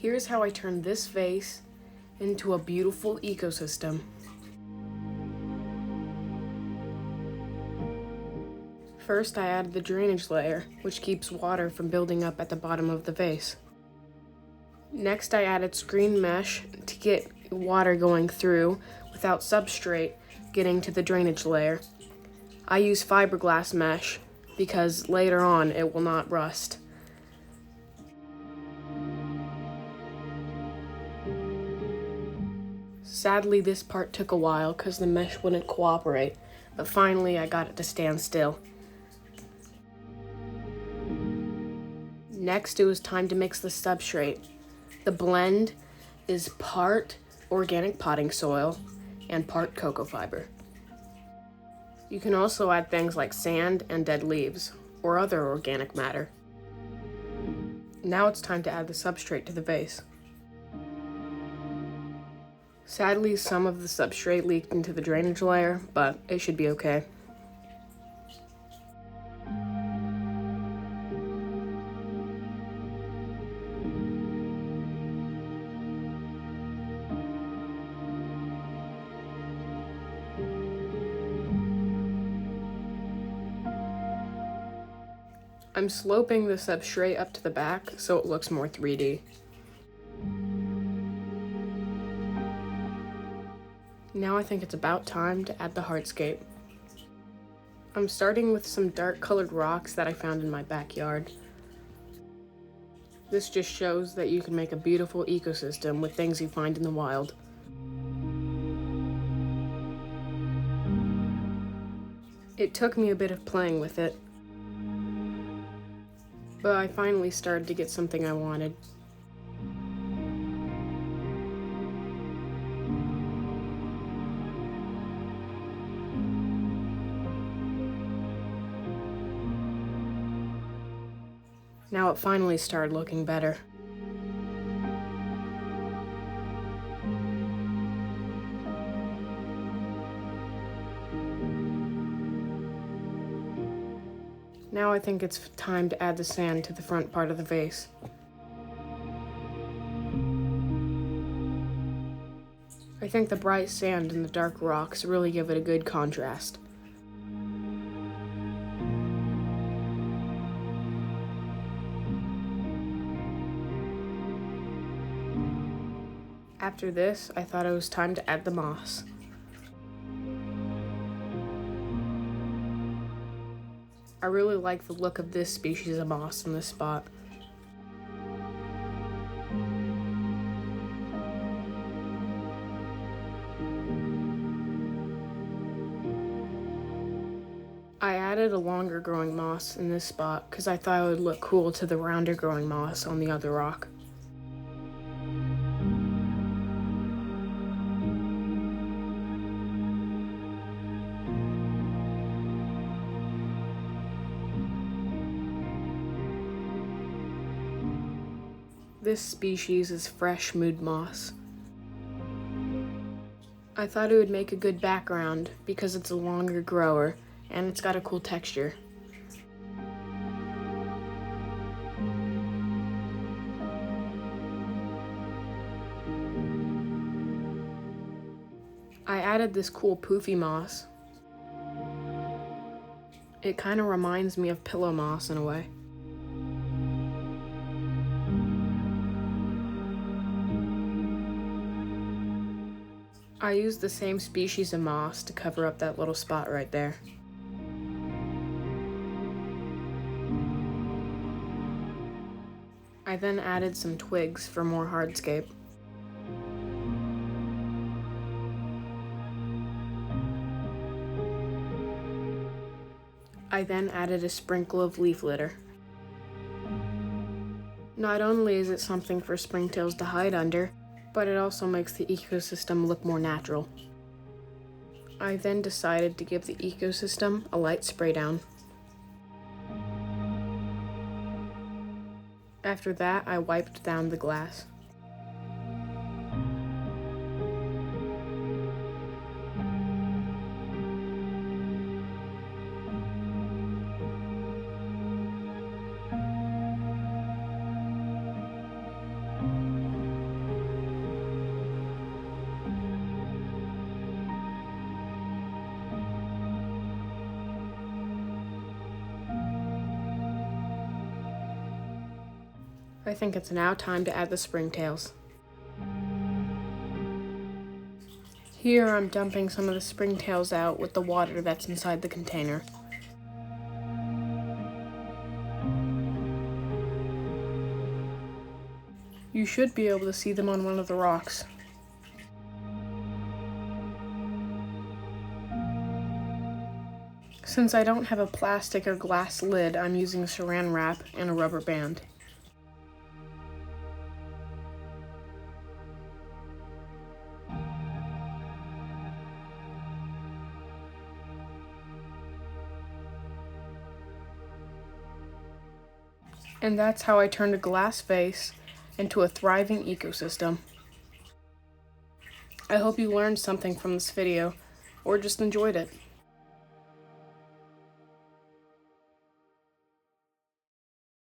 Here's how I turned this vase into a beautiful ecosystem. First, I added the drainage layer, which keeps water from building up at the bottom of the vase. Next, I added screen mesh to get water going through without substrate getting to the drainage layer. I use fiberglass mesh because later on it will not rust. Sadly, this part took a while because the mesh wouldn't cooperate, but finally I got it to stand still. Next, it was time to mix the substrate. The blend is part organic potting soil and part cocoa fiber. You can also add things like sand and dead leaves, or other organic matter. Now it's time to add the substrate to the vase. Sadly, some of the substrate leaked into the drainage layer, but it should be okay. I'm sloping the substrate up to the back so it looks more 3D. Now I think it's about time to add the hardscape. I'm starting with some dark colored rocks that I found in my backyard. This just shows that you can make a beautiful ecosystem with things you find in the wild. It took me a bit of playing with it, but I finally started to get something I wanted. Now it finally started looking better. Now I think it's time to add the sand to the front part of the vase. I think the bright sand and the dark rocks really give it a good contrast. After this, I thought it was time to add the moss. I really like the look of this species of moss in this spot. I added a longer growing moss in this spot because I thought it would look cool to the rounder growing moss on the other rock. This species is fresh mood moss. I thought it would make a good background because it's a longer grower and it's got a cool texture. I added this cool poofy moss. It kind of reminds me of pillow moss in a way. I used the same species of moss to cover up that little spot right there. I then added some twigs for more hardscape. I then added a sprinkle of leaf litter. Not only is it something for springtails to hide under, but it also makes the ecosystem look more natural. I then decided to give the ecosystem a light spray down. After that, I wiped down the glass. I think it's now time to add the springtails. Here I'm dumping some of the springtails out with the water that's inside the container. You should be able to see them on one of the rocks. Since I don't have a plastic or glass lid, I'm using saran wrap and a rubber band. And that's how I turned a glass vase into a thriving ecosystem. I hope you learned something from this video, or just enjoyed it.